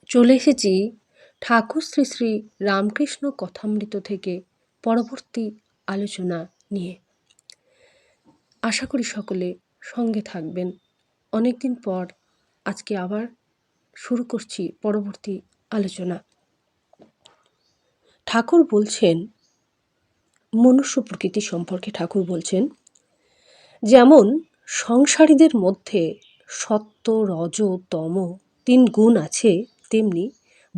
চলে এসেছি ঠাকুর শ্রী শ্রী রামকৃষ্ণ কথামৃত থেকে পরবর্তী আলোচনা নিয়ে। আশা করি সকলে সঙ্গে থাকবেন। অনেকদিন পর আজকে আবার শুরু করছি পরবর্তী আলোচনা। ঠাকুর বলছেন, মনুষ্য প্রকৃতি সম্পর্কে ঠাকুর বলছেন, যেমন সংসারীদের মধ্যে সত্ত্ব, রজ, তম 3 গুণ আছে, তেমনি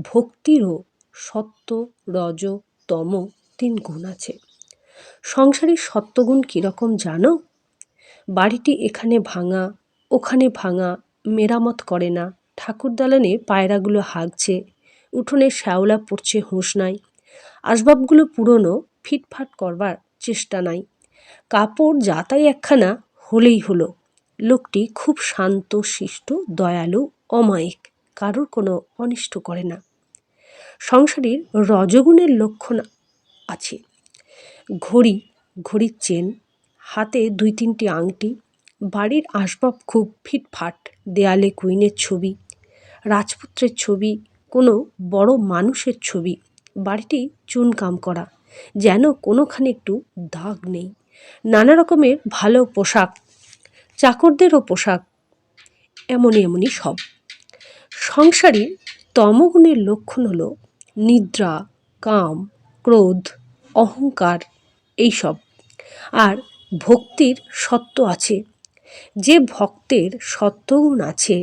ভক্তিরও সত্ত্ব, রজ, তম 3 গুণ আছে। সংসারীর সত্ত্বগুণ কীরকম জানো? বাড়িটি এখানে ভাঙা, ওখানে ভাঙা, মেরামত করে না, ঠাকুর দালানে পায়রাগুলো হাগছে, উঠোনে শ্যাওলা পড়ছে, হুঁশ নাই, আসবাবগুলো পুরনো, ফিটফাট করবার চেষ্টা নাই, কাপড় যাতাই একখানা হলেই হলো। লোকটি খুব শান্ত, শিষ্ট, দয়ালু, অমায়িক, কারোর কোনো অনিষ্ট করে না। সংসারীর রজগুণের লক্ষণ আছে। ঘড়ির চেন, হাতে 2-3টি আংটি, বাড়ির আসবাব খুব ফিটফাট, দেয়ালে কুইনের ছবি, রাজপুত্রের ছবি, কোনো বড় মানুষের ছবি, বাড়িটি চুনকাম করা, যেন কোনোখানে একটু দাগ নেই, নানা রকমের ভালো পোশাক, চাকরদেরও পোশাক, এমনই সব। সংসারীর তমগুণের লক্ষণ হলো নিদ্রা, কাম, ক্রোধ, অহংকার, এইসব। আর ভক্তির সত্ত্ব আছে। যে ভক্তের সত্ত্বগুণ আছে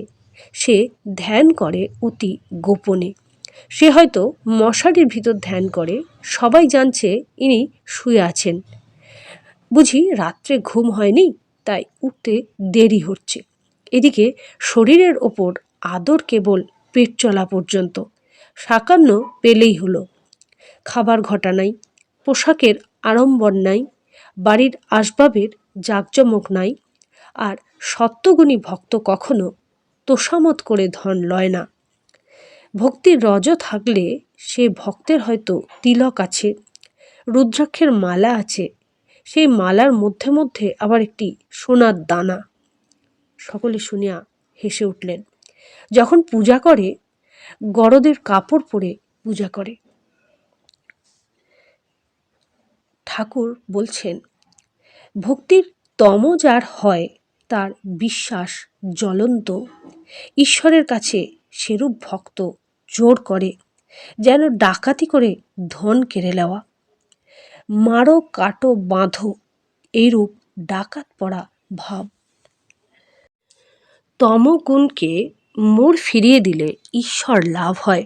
সে ধ্যান করে অতি গোপনে। সে হয়তো মশারির ভিতর ধ্যান করে, সবাই জানছে ইনি শুয়ে আছেন, বুঝি রাত্রে ঘুম হয়নি তাই উঠতে দেরি হচ্ছে। এদিকে শরীরের ওপর আদর কেবল পেট চলা পর্যন্ত, সাকান্ন পেলেই হলো। খাবার ঘটা নাই, পোশাকের আড়ম্বর নাই, বাড়ির আসবাবের জাঁকজমক নাই। আর সত্যগুণী ভক্ত কখনো তোষামত করে ধন লয় না। ভক্তির রজ থাকলে সে ভক্তের হয়তো তিলক আছে, রুদ্রাক্ষের মালা আছে, সেই মালার মধ্যে মধ্যে আবার একটি সোনার দানা। সকলে শুনিয়া হেসে উঠলেন। যখন পূজা করে, গরদের কাপড় পরে পূজা করে। ঠাকুর বলছেন, ভক্তির তম যার হয় তার বিশ্বাস জ্বলন্ত। ঈশ্বরের কাছে সেরূপ ভক্ত জোর করে যেন ডাকাতি করে ধন কেড়ে নেওয়া। মারো, কাটো, বাঁধো, এইরূপ ডাকাত পড়া ভাব। তমগুণকে মোড় ফিরিয়ে দিলে ঈশ্বর লাভ হয়।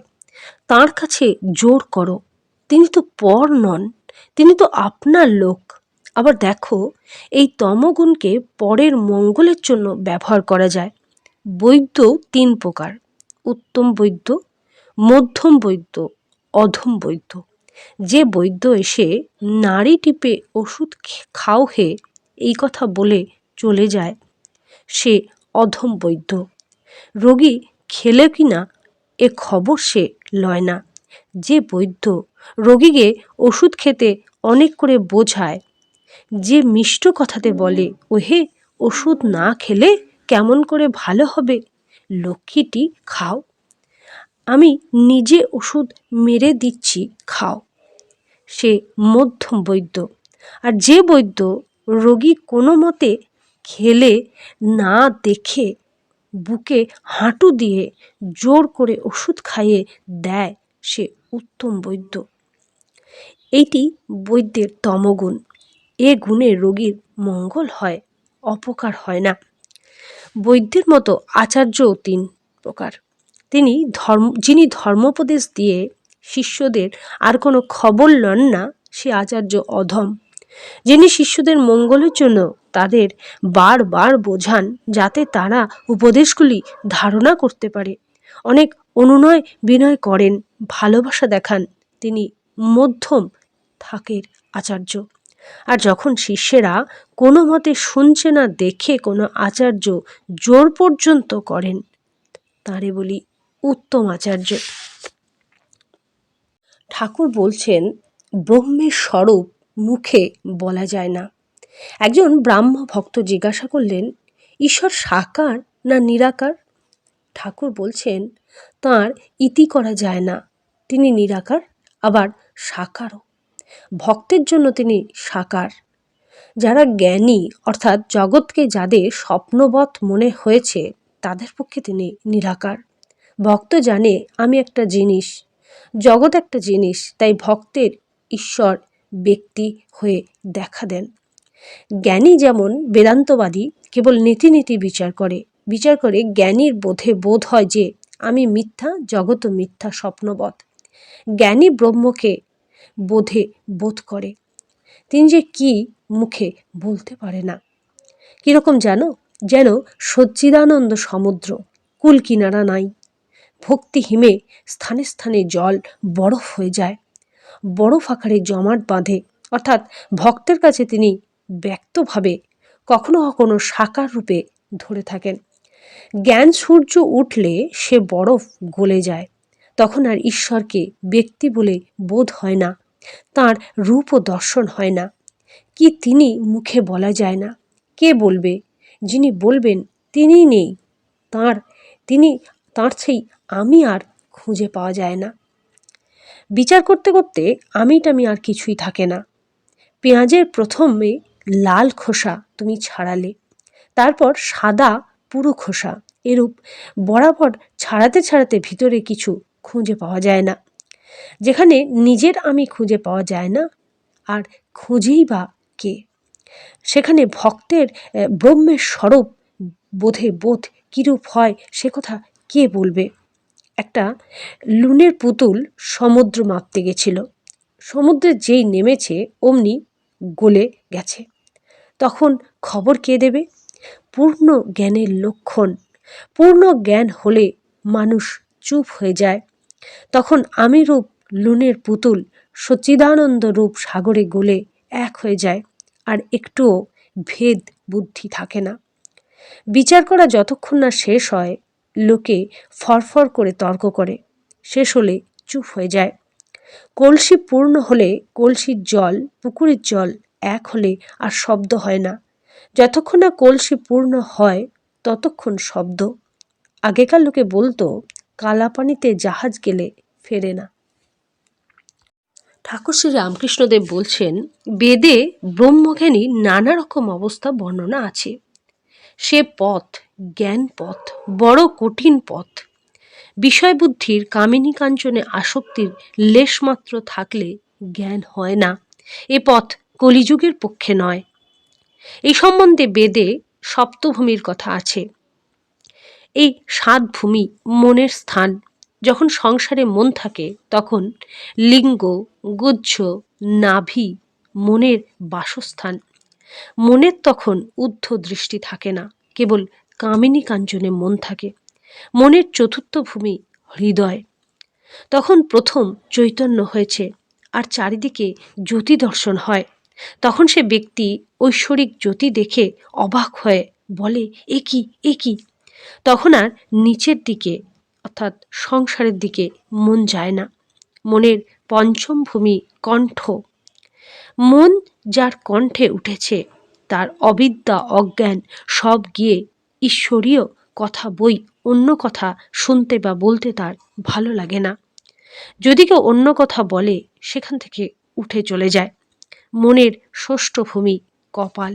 তাঁর কাছে জোর করো, তিনি তো পর নন, তিনি তো আপনার লোক। আবার দেখো, এই তমগুণকে পরের মঙ্গলের জন্য ব্যবহার করা যায়। বৈদ্য 3 প্রকার: উত্তম বৈদ্য, মধ্যম বৈদ্য, অধম বৈদ্য। যে বৈদ্য এসে নাড়ি টিপে ওষুধ খাও হে এই কথা বলে চলে যায়, সে অধম বৈদ্য। রোগী খেলে কিনা এ খবর সে লয় না। যে বৈদ্য রোগীকে ওষুধ খেতে অনেক করে বোঝায়, যে মিষ্ট কথাতে বলে, ওহে ওষুধ না খেলে কেমন করে ভালো হবে, লক্ষ্মীটি খাও, আমি নিজে ওষুধ মেরে দিচ্ছি, খাও, সে মধ্যম বৈদ্য। আর যে বৈদ্য রোগী কোনো মতে খেলে না দেখে বুকে হাঁটু দিয়ে জোর করে ওষুধ খাইয়ে দেয়, সে উত্তম বৈদ্য। এইটি বৈদ্যের তমগুণ। এ গুণে রোগীর মঙ্গল হয়, অপকার হয় না। বৈদ্যের মতো আচার্যও 3 প্রকার। যিনি ধর্মোপদেশ দিয়ে শিষ্যদের আর কোনো খবর লন না, সে আচার্য অধম। যিনি শিষ্যদের মঙ্গলের জন্য তাদের বারবার বোঝান যাতে তারা উপদেশগুলি ধারণা করতে পারে, অনেক অনুনয় বিনয় করেন, ভালোবাসা দেখান, তিনি মধ্যম থাকের আচার্য। আর যখন শিষ্যেরা কোনো মতে শুনছে না দেখে কোনো আচার্য জোর পর্যন্ত করেন, তারে বলি উত্তম আচার্য। ঠাকুর বলছেন, ব্রহ্মের স্বরূপ মুখে বলা যায় না। একজন ব্রাহ্ম ভক্ত জিজ্ঞাসা করলেন, ঈশ্বর সাকার না নিরাকার? ঠাকুর বলছেন তাঁর ইতি করা যায় না, তিনি নিরাকার আবার সাকারও। ভক্তের জন্য তিনি সাকার। যারা জ্ঞানী অর্থাৎ জগৎকে যাদের স্বপ্নবৎ মনে হয়েছে তাদের পক্ষে তিনি নিরাকার। ভক্ত জানে আমি একটা জিনিস, জগৎ একটা জিনিস, তাই ভক্তের ঈশ্বর ব্যক্তি হয়ে দেখা দেন। জ্ঞানী যেমন বেদান্তবাদী কেবল নীতি নীতি বিচার করে জ্ঞানীর বোধ হয় যে আমি মিথ্যা, জগৎ মিথ্যা, স্বপ্নবৎ। জ্ঞানী ব্রহ্মকে বোধ করে, তিনি যে কি মুখে বলতে পারে না। কিরকম জানো, যেন সচ্চিদানন্দ সমুদ্র, কুল কিনারা নাই। ভক্তি হিমে স্থানে স্থানে জল বরফ হয়ে যায়, বরফ আকারে জমাট বাঁধে। অর্থাৎ ভক্তের কাছে তিনি ব্যক্তভাবে কখনো কখনো সাকার রূপে ধরে থাকেন। জ্ঞান সূর্য উঠলে সে বরফ গলে যায়, তখন আর ঈশ্বরকে ব্যক্তি বলে বোধ হয় না, তাঁর রূপ ও দর্শন হয় না। কি তিনি মুখে বলা যায় না, কে বলবে? যিনি বলবেন তিনি নেই, তাঁর সেই আমি আর খুঁজে পাওয়া যায় না। বিচার করতে করতে আমি আর কিছুই থাকে না। পেঁয়াজের প্রথমে লাল খোসা তুমি ছাড়ালে, তারপর সাদা পুরো খোসা, এরূপ বরাবর ছাড়াতে ভিতরে কিছু খুঁজে পাওয়া যায় না। যেখানে নিজের আমি খুঁজে পাওয়া যায় না, আর খুঁজেই বা কে? সেখানে ভক্তের ব্রহ্মের স্বরূপ বোধ কীরূপ হয় সে কথা কে বলবে? একটা লুনের পুতুল সমুদ্র মাপতে গেছিল, সমুদ্রে যেই নেমেছে অমনি গলে গেছে। তখন খবর কে দেবে? পূর্ণ জ্ঞানের লক্ষণ। পূর্ণ জ্ঞান হলে মানুষ চুপ হয়ে যায়। তখন আমি রূপ লুনের পুতুল সচ্চিদানন্দ রূপ সাগরে গলে এক হয়ে যায়, আর একটুও ভেদ বুদ্ধি থাকে না। বিচার করা যতক্ষণ না শেষ হয়, লোকে ফরফর করে তর্ক করে, শেষ হলে চুপ হয়ে যায়। কলসি পূর্ণ হলে কলসির জল পুকুরের জল এক হলে আর শব্দ হয় না। যতক্ষণ না কলসি পূর্ণ হয় ততক্ষণ শব্দ। আগেকার লোকে বলতো কালাপানিতে জাহাজ গেলে ফেরে না। ঠাকুর শ্রী রামকৃষ্ণদেব বলছেন, বেদে ব্রহ্মজ্ঞানী নানা রকম অবস্থা বর্ণনা আছে। সে পথ জ্ঞান পথ, বড় কঠিন পথ। বিষয় বুদ্ধির কামিনী কাঞ্চনে আসক্তির লেশমাত্র থাকলে জ্ঞান হয় না। এ পথ কলিযুগের পক্ষে নয়। এই সম্বন্ধে বেদে সপ্তভূমির কথা আছে। এই 7 ভূমি মনের স্থান। যখন সংসারে মন থাকে তখন লিঙ্গ, গুহ্য, নাভি মনের বাসস্থান। মনের তখন ঊর্ধ্ব দৃষ্টি থাকে না, কেবল কামিনী কাঞ্চনে মন থাকে। মনের চতুর্থ ভূমি হৃদয়। তখন প্রথম চৈতন্য হয়েছে, আর চারিদিকে জ্যোতি দর্শন হয়। তখন সে ব্যক্তি ঐশ্বরিক জ্যোতি দেখে অবাক হয়ে বলে, এ কি? তখন আর নিচের দিকে অর্থাৎ সংসারের দিকে মন যায় না। মনের পঞ্চম ভূমি কণ্ঠ। মন যার কণ্ঠে উঠেছে তার অবিদ্যা অজ্ঞান সব গিয়ে ঈশ্বরীয় কথা বই, অন্য কথা শুনতে বা বলতে তার ভালো লাগে না। যদি কেউ অন্য কথা বলে সেখান থেকে উঠে চলে যায়। মনের ষষ্ঠ ভূমি কপাল।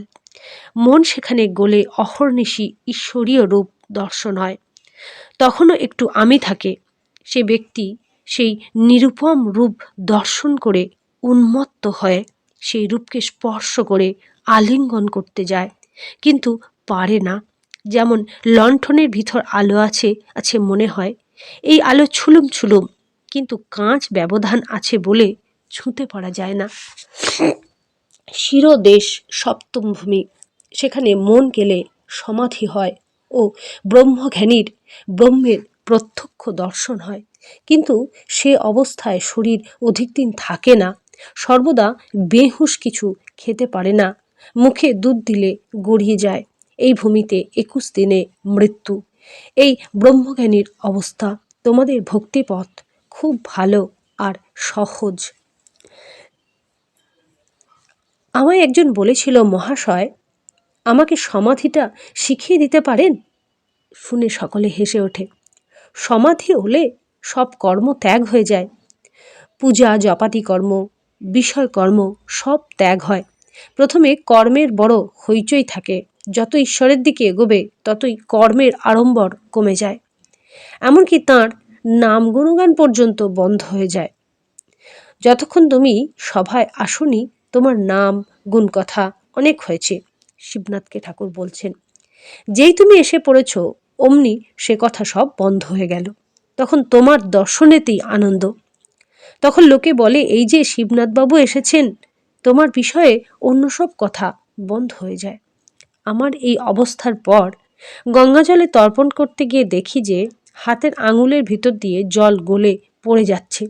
মন সেখানে গলে অহর্নিশি ঈশ্বরীয় রূপ দর্শন হয়। তখনও একটু আমি থাকে। সে ব্যক্তি সেই নিরুপম রূপ দর্শন করে উন্মত্ত হয়, সেই রূপকে স্পর্শ করে আলিঙ্গন করতে যায়, কিন্তু পারে না। যেমন লণ্ঠনের ভিতর আলো আছে মনে হয়, এই আলো ছুলুম, কিন্তু কাঁচ ব্যবধান আছে বলে ছুঁতে পারা যায় না। শিরোদেশ সপ্তম ভূমি। সেখানে মন গেলে সমাধি হয় ও ব্রহ্মের প্রত্যক্ষ দর্শন হয়, কিন্তু সে অবস্থায় শরীর অধিক দিন থাকে না। সর্বদা বেহুশ, কিছু খেতে পারে না, মুখে দুধ দিলে গড়িয়ে যায়। এই ভূমিতে 21 দিনে মৃত্যু। এই ব্রহ্মজ্ঞানীর অবস্থা। তোমাদের ভক্তিপথ খুব ভালো আর সহজ। আমায় একজন বলেছিল, মহাশয় আমাকে সমাধিটা শিখিয়ে দিতে পারেন? শুনে সকলে হেসে ওঠে। সমাধি হলে সব কর্ম ত্যাগ হয়ে যায়। পূজা জপাতি কর্ম, বিষয় কর্ম সব ত্যাগ হয়। প্রথমে কর্মের বড় হইচই থাকে, যত ঈশ্বরের দিকে এগোবে ততই কর্মের আড়ম্বর কমে যায়। এমনকি তাঁর নাম গুণগান পর্যন্ত বন্ধ হয়ে যায়। যতক্ষণ তুমি সভায় আসনি তোমার নাম গুণ কথা অনেক হয়েছে, শিবনাথকে ঠাকুর বলছেন। যেই তুমি এসে পড়েছ অমনি সে কথা সব বন্ধ হয়ে গেল। তখন তোমার দর্শনেতেই আনন্দ। তখন লোকে বলে, এই যে শিবনাথবাবু এসেছেন, তোমার বিষয়ে অন্য সব কথা বন্ধ হয়ে যায়। আমার এই অবস্থার পর গঙ্গাজলে তর্পণ করতে গিয়ে দেখি যে হাতের আঙুলের ভিতর দিয়ে জল গলে পড়ে যাচ্ছে।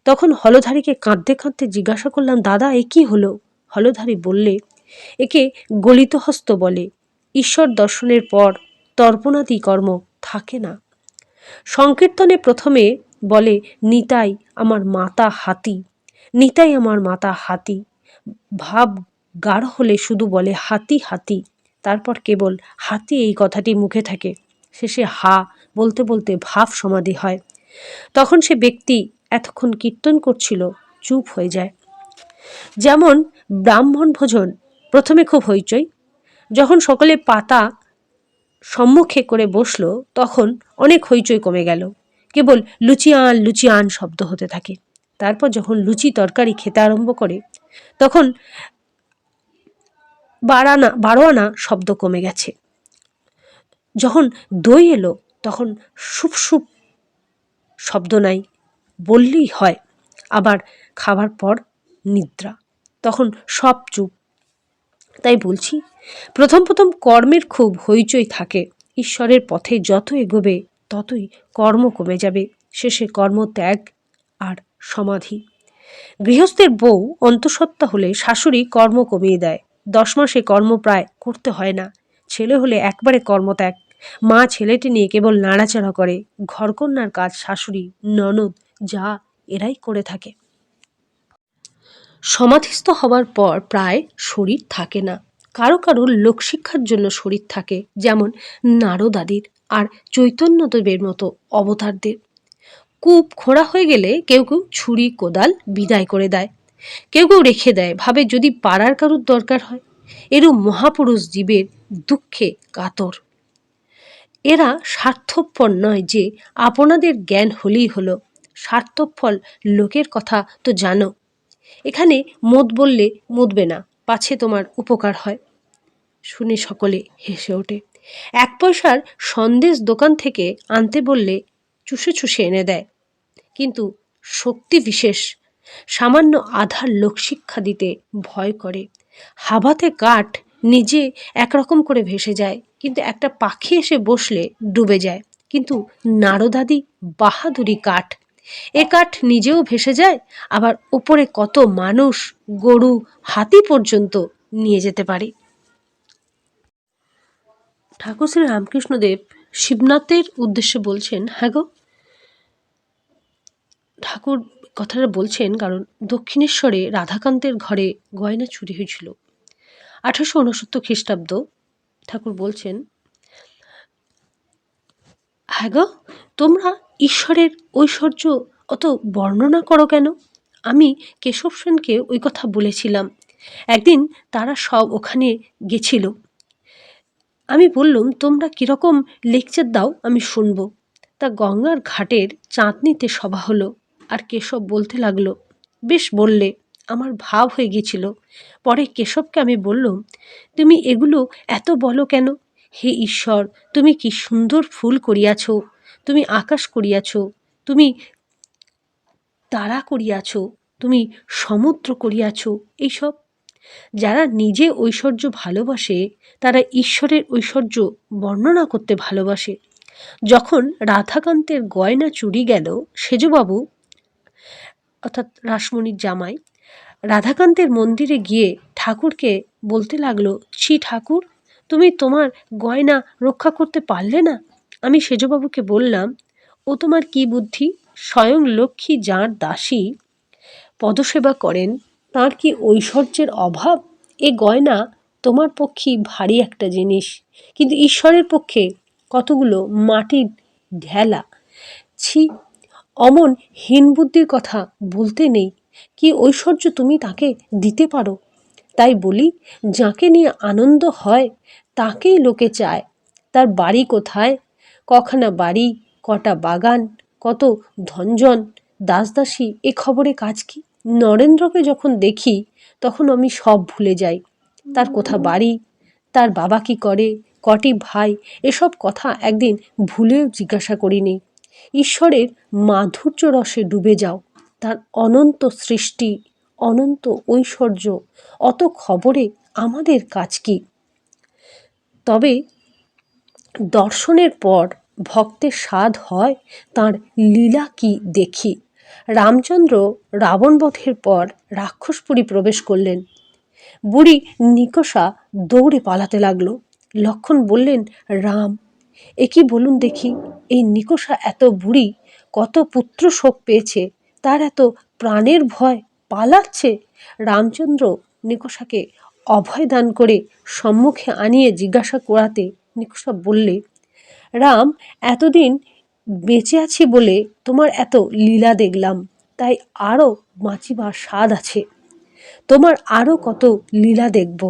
তখন হলধারীকে কাঁদতে কাঁদতে জিজ্ঞাসা করলাম, দাদা এ কি হলো? হলধারী বললে, একে গলিত হস্ত বলে। ঈশ্বর দর্শনের পর তর্পণাদি কর্ম থাকে না। সংকীর্তনে প্রথমে বলে, নিতাই আমার মাতা হাতি, নিতাই আমার মাতা হাতি। ভাব গাঢ় হলে শুধু বলে হাতি হাতি, তারপর কেবল হাতি এই কথাটি মুখে থাকে। শেষে হা বলতে বলতে ভাব সমাধি হয়। তখন সে ব্যক্তি এতক্ষণ কীর্তন করছিল চুপ হয়ে যায়। যেমন ব্রাহ্মণ ভোজন, প্রথমে খুব হইচই, যখন সকলে পাতা সম্মুখে করে বসলো তখন অনেক হইচই কমে গেল, কেবল লুচিয়ান লুচিয়ান শব্দ হতে থাকে। তারপর যখন লুচি তরকারি খেতে আরম্ভ করে তখন 12 আনা শব্দ কমে গেছে। যখন দই এলো তখন সুপ সুপ শব্দ নাই বললেই হয়। আবার খাবার পর নিদ্রা, তখন সব চুপ। তাই বলছি, প্রথম প্রথম কর্মের খুব হইচই থাকে। ঈশ্বরের পথে যত এগোবে ততই কর্ম কমে যাবে। শেষে কর্ম ত্যাগ আর সমাধি। গৃহস্থের বউ অন্তঃসত্ত্বা হলে শাশুড়ি কর্ম কমিয়ে দেয়। 10 মাসে কর্ম প্রায় করতে হয় না। ছেলে হলে একবারে কর্মত্যাগ। মা ছেলেটি নিয়ে কেবল নাড়াচাড়া করে। ঘরকন্যার কাজ শাশুড়ি, ননদ, যা এরাই করে থাকে। সমাধিস্থ হবার পর প্রায় শরীর থাকে না। কারো কারো লোকশিক্ষার জন্য শরীর থাকে, যেমন নারদাদির আর চৈতন্যদেবের মতো অবতারদের। কূপ খোঁড়া হয়ে গেলে কেউ কেউ ছুরি কোদাল বিদায় করে দেয়, কেউ কেউ রেখে দেয়, ভাবে যদি পাড়ার কারুর দরকার হয়। এরূপ মহাপুরুষ জীবের দুঃখে কাতর। এরা স্বার্থপর নয় যে আপনাদের জ্ঞান হলেই হলো। স্বার্থফল লোকের কথা তো জানো। এখানে মদ বললে মদবে না, পাছে তোমার উপকার হয়। শুনে সকলে হেসে ওঠে। 1 পয়সার সন্দেশ দোকান থেকে আনতে বললে চুষে চুষে এনে দেয়, কিন্তু শক্তি বিশেষ, সামান্য আধার লোকশিক্ষা দিতে ভয় করে। হাবাতে কাঠ নিজে একরকম করে ভেসে যায়, কিন্তু একটা পাখি এসে বসলে ডুবে যায়। কিন্তু নারদাদি বাহাদুরি কাঠ, এ কাঠ নিজেও ভেসে যায়, আবার উপরে কত মানুষ, গরু, হাতি পর্যন্ত নিয়ে যেতে পারে। ঠাকুর শ্রী রামকৃষ্ণদেব শিবনাথের উদ্দেশ্যে বলছেন, হ্যাঁ গো, ঠাকুর কথাটা বলছেন কারণ দক্ষিণেশ্বরে রাধাকান্তের ঘরে গয়না চুরি হয়েছিল 1869 খ্রিস্টাব্দ। ঠাকুর বলছেন, হ্যাঁ গো, তোমরা ঈশ্বরের ঐশ্বর্য অত বর্ণনা করো কেন? আমি কেশব সেনকে ওই কথা বলেছিলাম। একদিন তারা সব ওখানে গেছিল। আমি বললুম, তোমরা কীরকম লেকচার দাও আমি শুনব। তা গঙ্গার ঘাটের চাঁদনিতে সভা হলো, আর কেশব বলতে লাগলো। বেশ বললে, আমার ভাব হয়ে গিয়েছিল। পরে কেশবকে আমি বললুম, তুমি এগুলো এত বলো কেন? হে ঈশ্বর, তুমি কি সুন্দর ফুল করিয়াছ, তুমি আকাশ করিয়াছ, তুমি তারা করিয়াছ, তুমি সমুদ্র করিয়াছ। এইসব যারা নিজে ঐশ্বর্য ভালোবাসে তারা ঈশ্বরের ঐশ্বর্য বর্ণনা করতে ভালোবাসে। যখন রাধাকান্তের গয়না চুরি গেল, সেজবাবু অর্থাৎ রাসমণির জামাই রাধাকান্তের মন্দিরে গিয়ে ঠাকুরকে বলতে লাগলো, ছি ঠাকুর, তুমি তোমার গয়না রক্ষা করতে পারলে না। আমি সেজবাবুকে বললাম, ও তোমার কি বুদ্ধি? স্বয়ং লক্ষ্মী যাঁর দাসী পদসেবা করেন, তাঁর কি ঐশ্বর্যের অভাব? এ গয়না তোমার পক্ষে ভারী একটা জিনিস, কিন্তু ঈশ্বরের পক্ষে কতগুলো মাটির ঢেলা। ছি, অমন হীন বুদ্ধির কথা বলতে নেই। কি ঐশ্বর্য তুমি তাকে দিতে পারো? তাই বলি, যাকে নিয়ে আনন্দ হয় তাকেই লোকে চায়। তার বাড়ি কোথায়, কখানা বাড়ি, কটা বাগান, কত ধনজন, দাসদাসী, এ খবরে কাজ কি? নরেন্দ্রকে যখন দেখি তখন আমি সব ভুলে যাই। তার কোথা বাড়ি, তার বাবা কি করে, কটি ভাই, এসব কথা একদিন ভুলেও জিজ্ঞাসা করিনি। ঈশ্বরের মাধুর্য রসে ডুবে যাও। তার অনন্ত সৃষ্টি, অনন্ত ঐশ্বর্য, অত খবরে আমাদের কাজ কি? তবে দর্শনের পর ভক্তের স্বাদ হয় তাঁর লীলা কি দেখি। রামচন্দ্র রাবণবধের পর রাক্ষসপুরী প্রবেশ করলেন। বুড়ি নিকষা দৌড়ে পালাতে লাগলো। লক্ষ্মণ বললেন, রাম, এ কি বলুন দেখি, এই নিকষা এত বুড়ি, কত পুত্র শোক পেয়েছে, তার এত প্রাণের ভয়, পালাচ্ছে। রামচন্দ্র নিকষাকে অভয় দান করে সম্মুখে আনিয়ে জিজ্ঞাসা করাতে নিকষা বললে, রাম, এতদিন বেঁচে আছি বলে তোমার এত লীলা দেখলাম, তাই আরও বাঁচিবার স্বাদ আছে। তোমার আরও কত লীলা দেখব।